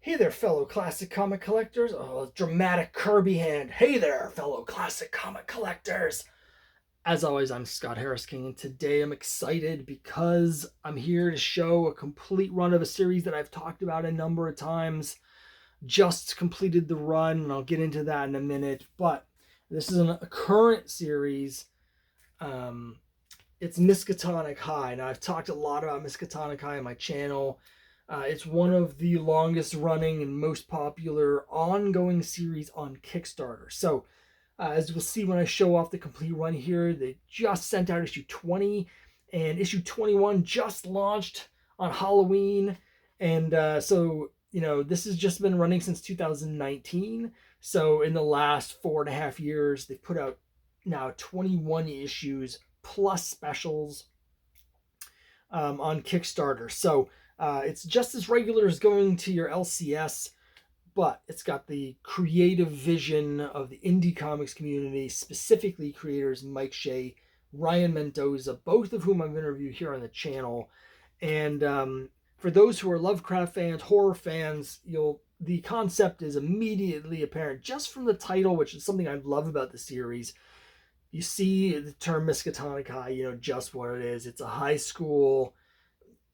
Hey there, fellow classic comic collectors. Oh, dramatic Kirby hand. Hey there, fellow classic comic collectors. As always, I'm Scott Harris King, and today I'm excited because I'm here to show a complete run of a series that I've talked about a number of times. Just completed the run, and I'll get into that in a minute. But this is a current series. Um, it's Miskatonic High. Now, I've talked a lot about Miskatonic High on my channel. It's one of the longest running and most popular ongoing series on Kickstarter. So, as we'll see when I show off the complete run here, they just sent out issue 20, and issue 21 just launched on Halloween. And this has just been running since 2019. So, in the last 4.5 years, they've put out now 21 issues plus specials on Kickstarter. So it's just as regular as going to your LCS, but it's got the creative vision of the indie comics community, specifically creators Mike Shea, Ryan Mendoza, both of whom I've interviewed here on the channel. And for those who are Lovecraft fans, horror fans, the concept is immediately apparent just from the title, which is something I love about the series. You see the term Miskatonic High, just what it is. It's a high school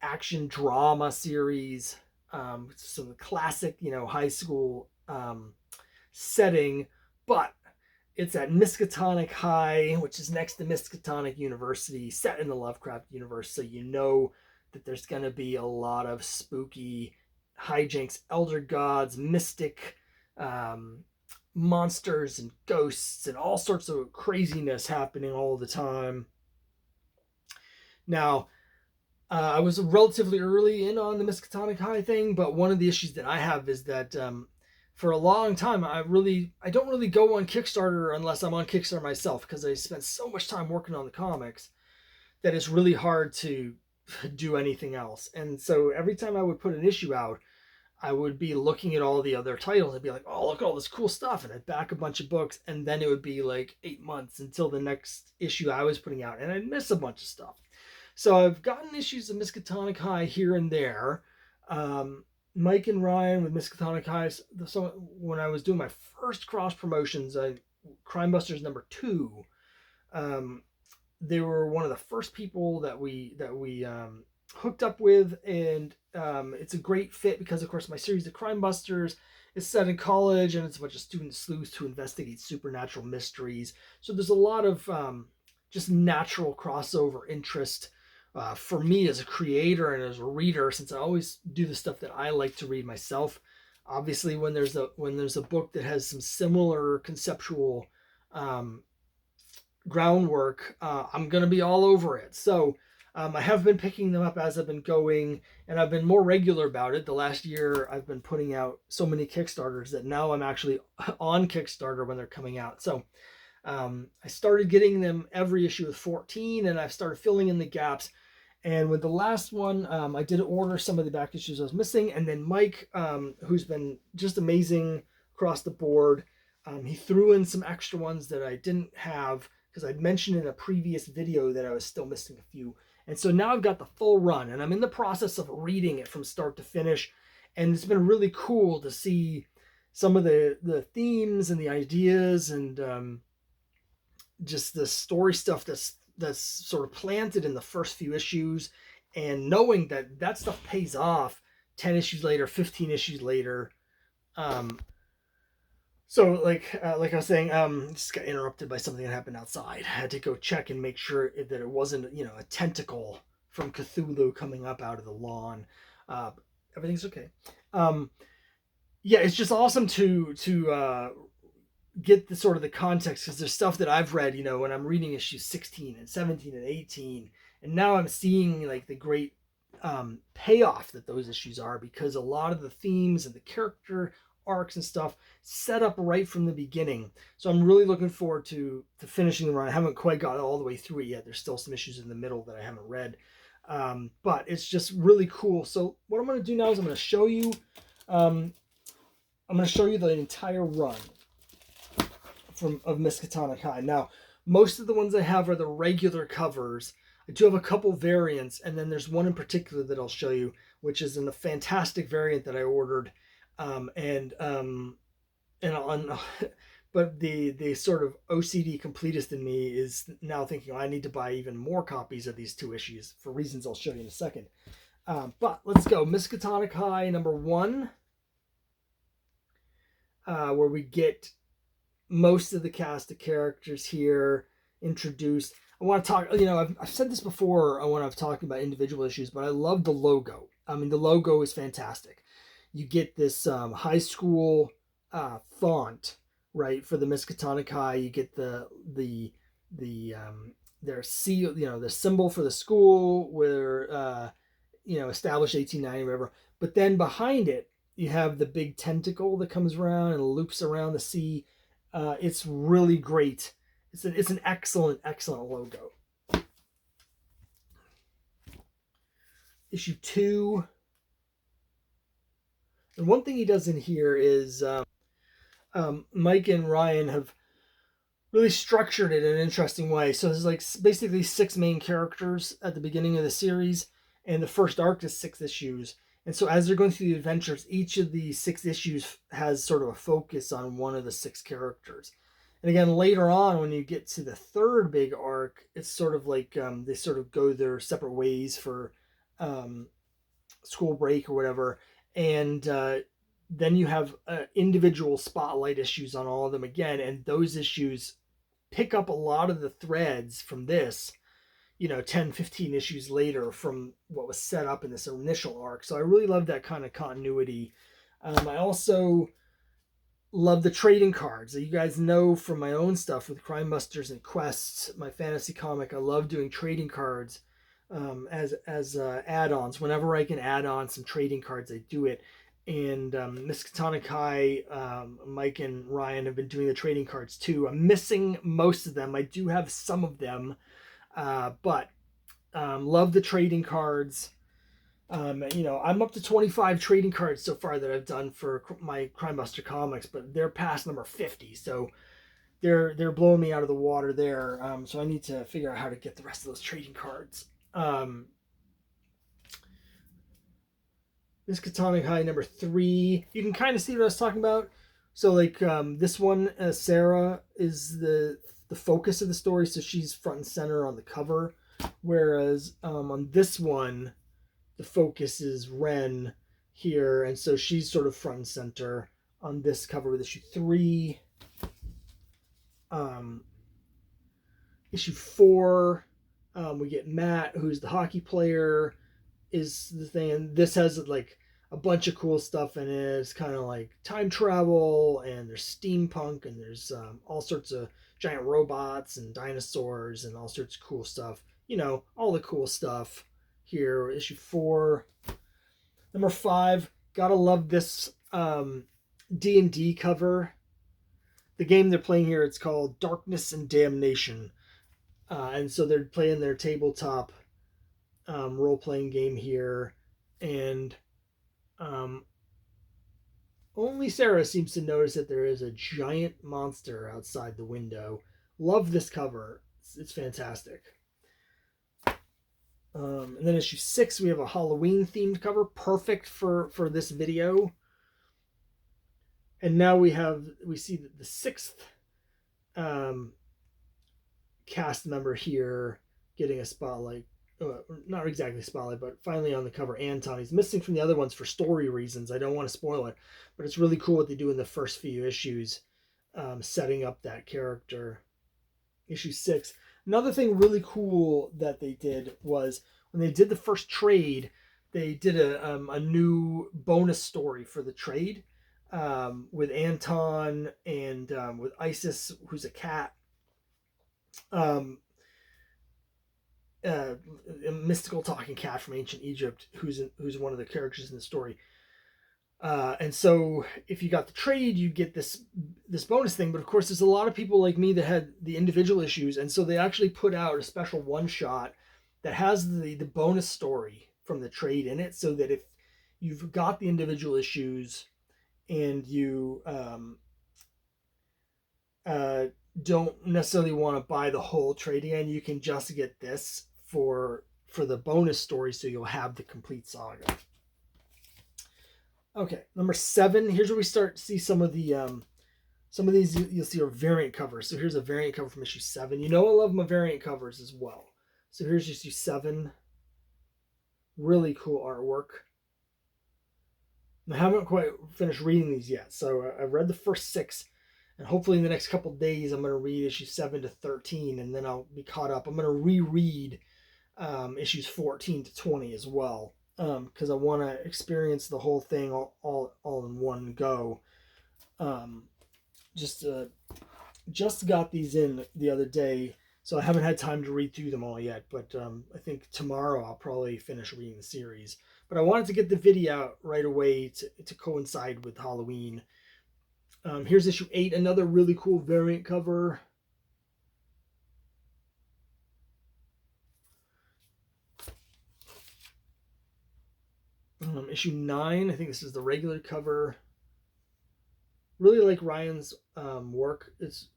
action drama series. Some classic, high school setting, but it's at Miskatonic High, which is next to Miskatonic University, set in the Lovecraft universe. So you know that there's going to be a lot of spooky hijinks, elder gods, mystic monsters and ghosts and all sorts of craziness happening all the time. Now, I was relatively early in on the Miskatonic High thing, but one of the issues that I have is that for a long time, I don't really go on Kickstarter unless I'm on Kickstarter myself, because I spent so much time working on the comics that it's really hard to do anything else. And so every time I would put an issue out, I would be looking at all the other titles and be like, oh, look at all this cool stuff. And I'd back a bunch of books, and then it would be like 8 months until the next issue I was putting out, and I'd miss a bunch of stuff. So I've gotten issues of Miskatonic High here and there. Mike and Ryan with Miskatonic High. So when I was doing my first cross promotions, Crime Busters #2, they were one of the first people that we hooked up with, and it's a great fit because, of course, my series, The Crime Busters, is set in college, and it's a bunch of student sleuths who investigate supernatural mysteries. So there's a lot of just natural crossover interest for me as a creator and as a reader, since I always do the stuff that I like to read myself. Obviously, when there's a book that has some similar conceptual groundwork, I'm going to be all over it. So I have been picking them up as I've been going, and I've been more regular about it. The last year, I've been putting out so many Kickstarters that now I'm actually on Kickstarter when they're coming out. So I started getting them every issue of 14, and I've started filling in the gaps. And with the last one, I did order some of the back issues I was missing. And then Mike, who's been just amazing across the board, he threw in some extra ones that I didn't have, because I'd mentioned in a previous video that I was still missing a few. And so now I've got the full run, and I'm in the process of reading it from start to finish. And it's been really cool to see some of the themes and the ideas, and just the story stuff that's sort of planted in the first few issues, and knowing that stuff pays off 10 issues later, 15 issues later. So like I was saying, just got interrupted by something that happened outside. I had to go check and make sure that it wasn't, a tentacle from Cthulhu coming up out of the lawn. Everything's okay. Yeah, it's just awesome to get the sort of the context, because there's stuff that I've read, when I'm reading issues 16 and 17 and 18, and now I'm seeing like the great payoff that those issues are, because a lot of the themes and the character arcs and stuff set up right from the beginning. So I'm really looking forward to finishing the run. I haven't quite got all the way through it yet. There's still some issues in the middle that I haven't read, but it's just really cool. So what I'm going to do now is I'm going to show you the entire run of Miskatonic High. Now, most of the ones I have are the regular covers. I do have a couple variants, and then there's one in particular that I'll show you, which is in the fantastic variant that I ordered. And on but the sort of OCD completist in me is now thinking, I need to buy even more copies of these 2 issues for reasons I'll show you in a second. But let's go. Miskatonic High #1, where we get most of the cast of characters here introduced. I want to talk, I've said this before when I've talked about individual issues, but I love the logo. I mean, the logo is fantastic. You get this high school font, right, for the Miskatonic High. You get their seal, the symbol for the school, where established 1890, whatever. But then behind it, you have the big tentacle that comes around and loops around the sea. It's really great. It's an excellent logo. Issue 2. And one thing he does in here is Mike and Ryan have really structured it in an interesting way. So there's like basically 6 main characters at the beginning of the series, and the first arc is 6 issues. And so as they're going through the adventures, each of the 6 issues has sort of a focus on one of the 6 characters. And again, later on, when you get to the third big arc, it's sort of like they sort of go their separate ways for school break or whatever. And then you have individual spotlight issues on all of them again. And those issues pick up a lot of the threads from this, 10, 15 issues later from what was set up in this initial arc. So I really love that kind of continuity. I also love the trading cards. You guys know from my own stuff with Crime Busters and Quests, my fantasy comic, I love doing trading cards as add-ons. Whenever I can add on some trading cards, I do it. And Miskatonic High, Mike and Ryan have been doing the trading cards too. I'm missing most of them. I do have some of them, but love the trading cards. I'm up to 25 trading cards so far that I've done for my Crime Buster comics, but they're past number 50, so they're blowing me out of the water there. So I need to figure out how to get the rest of those trading cards. Miskatonic High #3. You can kind of see what I was talking about. So like this one, Sarah is the focus of the story, so she's front and center on the cover, whereas on this one, the focus is Ren here, and so she's sort of front and center on this cover with issue 3. Issue 4, we get Matt, who's the hockey player, is the thing. And this has like a bunch of cool stuff in it. It's kind of like time travel, and there's steampunk, and there's all sorts of giant robots and dinosaurs and all sorts of cool stuff. All the cool stuff here. Issue 4. Number 5, gotta love this D&D cover. The game they're playing here, it's called Darkness and Damnation. And so they're playing their tabletop role-playing game here. And only Sarah seems to notice that there is a giant monster outside the window. Love this cover. It's fantastic. And then issue 6, we have a Halloween themed cover, perfect for this video. And now we see the 6th cast member here getting a spotlight. Not exactly spotlight, but finally on the cover, Anton. He's missing from the other ones for story reasons. I don't want to spoil it, but it's really cool what they do in the first few issues, setting up that character. Issue 6. Another thing really cool that they did was when they did the first trade, they did a new bonus story for the trade with Anton and with Isis, who's a cat. A mystical talking cat from ancient Egypt, who's one of the characters in the story. And so if you got the trade, you get this bonus thing. But of course, there's a lot of people like me that had the individual issues, and so they actually put out a special one-shot that has the bonus story from the trade in it, so that if you've got the individual issues and you don't necessarily want to buy the whole trade again, you can just get this for the bonus story, so you'll have the complete saga. Okay, number 7. Here's where we start to see some of these you'll see are variant covers. So here's a variant cover from issue 7. You know I love my variant covers as well. So here's issue 7. Really cool artwork. I haven't quite finished reading these yet, so I've read the first 6, and hopefully in the next couple days I'm going to read issue 7 to 13, and then I'll be caught up. I'm going to reread issues 14 to 20 as well, because I want to experience the whole thing all in one go. Just got these in the other day, so I haven't had time to read through them all yet, but I think tomorrow I'll probably finish reading the series. But I wanted to get the video out right away to coincide with Halloween. Here's issue 8, another really cool variant cover. Issue 9, I think this is the regular cover. Really like Ryan's work. It's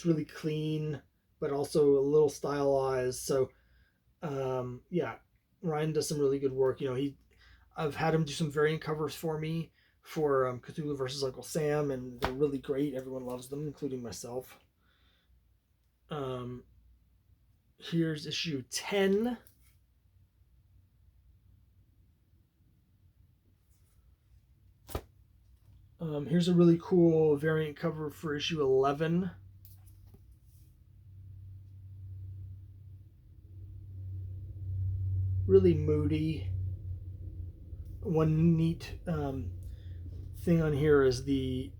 really clean, but also a little stylized. So yeah, Ryan does some really good work. I've had him do some variant covers for me for Cthulhu versus Uncle Sam, and they're really great. Everyone loves them, including myself. Here's issue 10. Here's a really cool variant cover for issue 11. Really moody. One neat thing on here is the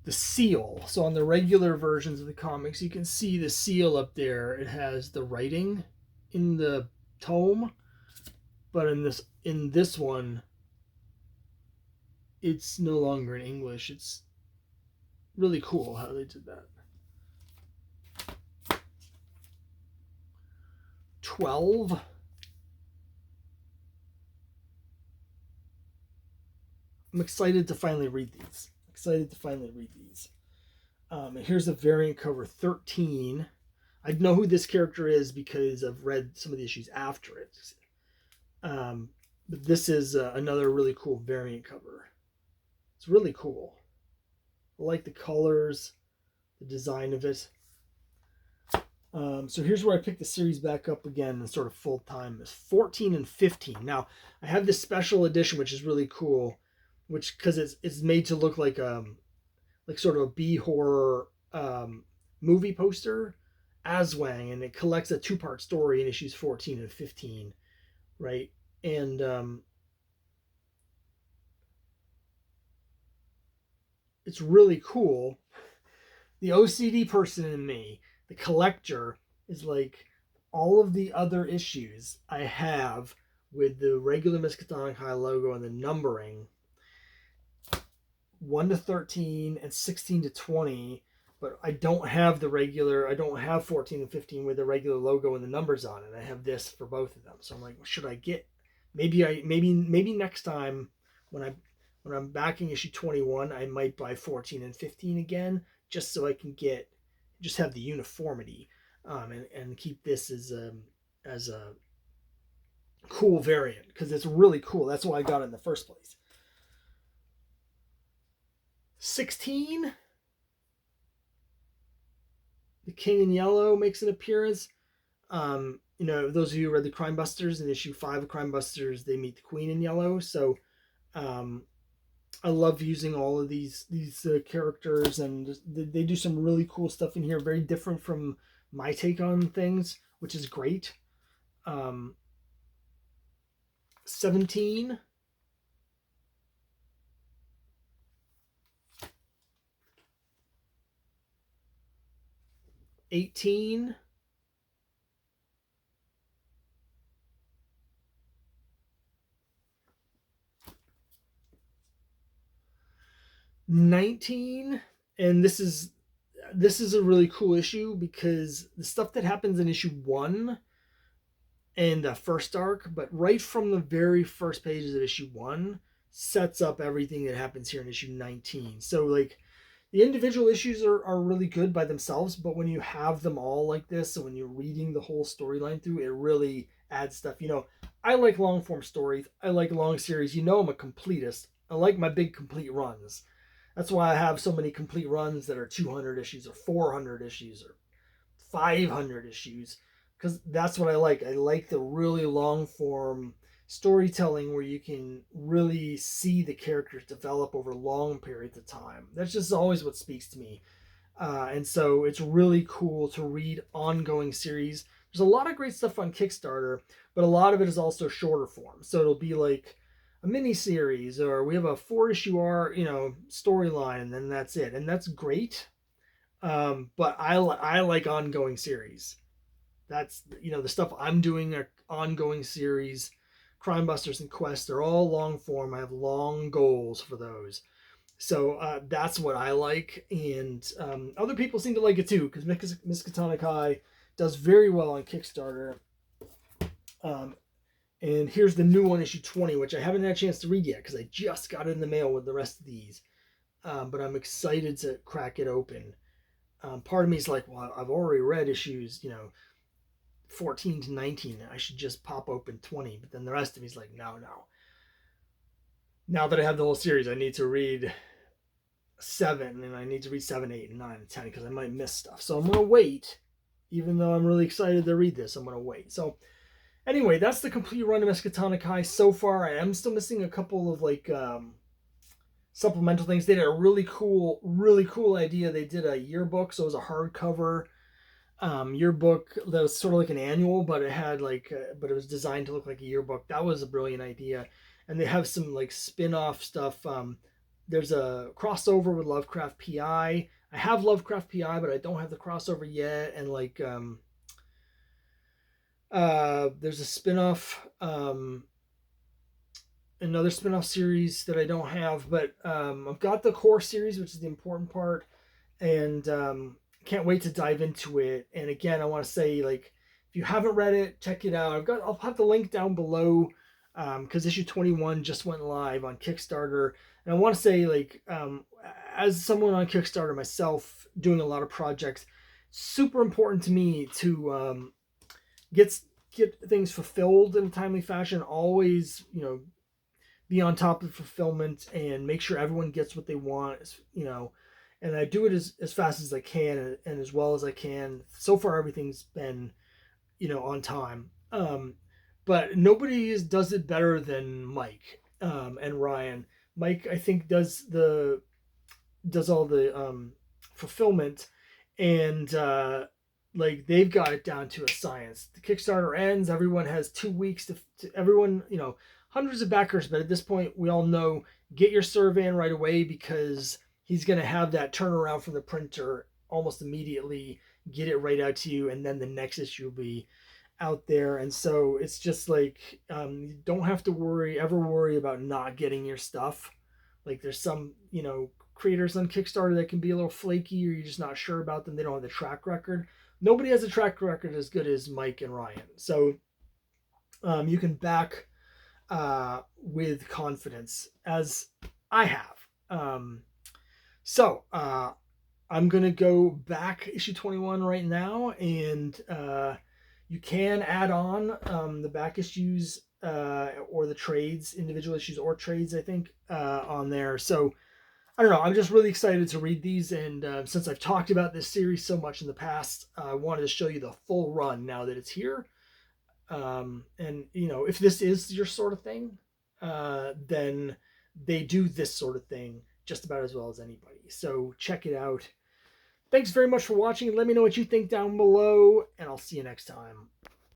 seal. So on the regular versions of the comics, you can see the seal up there. It has the writing in the tome, but in this one, it's no longer in English. It's really cool how they did that. 12. I'm excited to finally read these. And here's a variant cover 13. I know who this character is because I've read some of the issues after it. But this is another really cool variant cover. It's really cool. I like the colors, the design of it. So here's where I picked the series back up again and sort of full time. It's 14 and 15. Now I have this special edition, which is really cool, which because it's made to look like sort of a B horror movie poster, Aswang, and it collects a 2-part story in issues 14 and 15, right? And it's really cool. The OCD person in me, the collector, is like all of the other issues I have with the regular Miskatonic High logo and the numbering, 1 to 13 and 16 to 20, but I don't have 14 and 15 with the regular logo and the numbers on it. I have this for both of them. So I'm like, should I get, maybe next time when I'm backing issue 21, I might buy 14 and 15 again, just so I can just have the uniformity, and keep this as a cool variant, because it's really cool. That's why I got it in the first place. 16, the King in Yellow makes an appearance. Those of you who read the Crime Busters, in issue 5 of Crime Busters, they meet the Queen in Yellow. So I love using all of these characters, and they do some really cool stuff in here, very different from my take on things, which is great. 17. 18. 19. And this is a really cool issue, because the stuff that happens in issue 1 and the first arc, but right from the very first pages of issue 1 sets up everything that happens here in issue 19. So The individual issues are really good by themselves, but when you have them all like this, and when you're reading the whole storyline through, it really adds stuff. I like long form stories. I like long series. I'm a completist. I like my big complete runs. That's why I have so many complete runs that are 200 issues or 400 issues or 500 issues, because that's what I like. I like the really long form storytelling where you can really see the characters develop over long periods of time. That's just always what speaks to me. And so it's really cool to read ongoing series. There's a lot of great stuff on Kickstarter, but a lot of it is also shorter form. So it'll be like a mini series, or we have a 4-issue arc, storyline, and then that's it. And that's great. But I like ongoing series. That's the stuff I'm doing are ongoing series. Crime Busters and Quest, they're all long form. I have long goals for those. So that's what I like, and other people seem to like it too, because Miskatonic High does very well on Kickstarter. And here's the new one, issue 20, which I haven't had a chance to read yet because I just got it in the mail with the rest of these. But I'm excited to crack it open. Part of me is like, well, I've already read issues, 14 to 19. I should just pop open 20. But then the rest of me is like, no. Now that I have the whole series, I need to read 7, and I need to read 7, 8, and 9, and 10 because I might miss stuff. So I'm going to wait. Even though I'm really excited to read this, I'm going to wait. So anyway, that's the complete run of Miskatonic High so far. I am still missing a couple of supplemental things. They did a really cool idea. They did a yearbook, so it was a hardcover yearbook that was sort of like an annual, but it had but it was designed to look like a yearbook. That was a brilliant idea. And they have some spin-off stuff. There's a crossover with Lovecraft PI. I have Lovecraft PI, but I don't have the crossover yet. And there's a spin-off, another spin-off series that I don't have, but I've got the core series, which is the important part, and can't wait to dive into it. And again, I want to say, if you haven't read it, check it out. I'll have the link down below, because issue 21 just went live on Kickstarter. And I want to say, as someone on Kickstarter myself, doing a lot of projects, super important to me to get things fulfilled in a timely fashion. Always, be on top of fulfillment and make sure everyone gets what they want, and I do it as fast as I can and as well as I can. So far, everything's been, on time. But nobody does it better than Mike and Ryan. Mike, I think, does all the fulfillment, and they've got it down to a science. The Kickstarter ends. Everyone has 2 weeks to everyone, hundreds of backers, but at this point, we all know, get your survey in right away, because he's going to have that turnaround from the printer almost immediately, get it right out to you, and then the next issue will be out there. And so it's just you don't have to ever worry about not getting your stuff. There's some, creators on Kickstarter that can be a little flaky, or you're just not sure about them. They don't have the track record. Nobody has a track record as good as Mike and Ryan. So you can back with confidence, as I have. So I'm going to go back issue 21 right now, and you can add on the back issues or the trades, individual issues or trades, I think, on there. So I don't know. I'm just really excited to read these, and since I've talked about this series so much in the past, I wanted to show you the full run now that it's here. And if this is your sort of thing, then they do this sort of thing just about as well as anybody. So check it out. Thanks very much for watching, and let me know what you think down below, and I'll see you next time.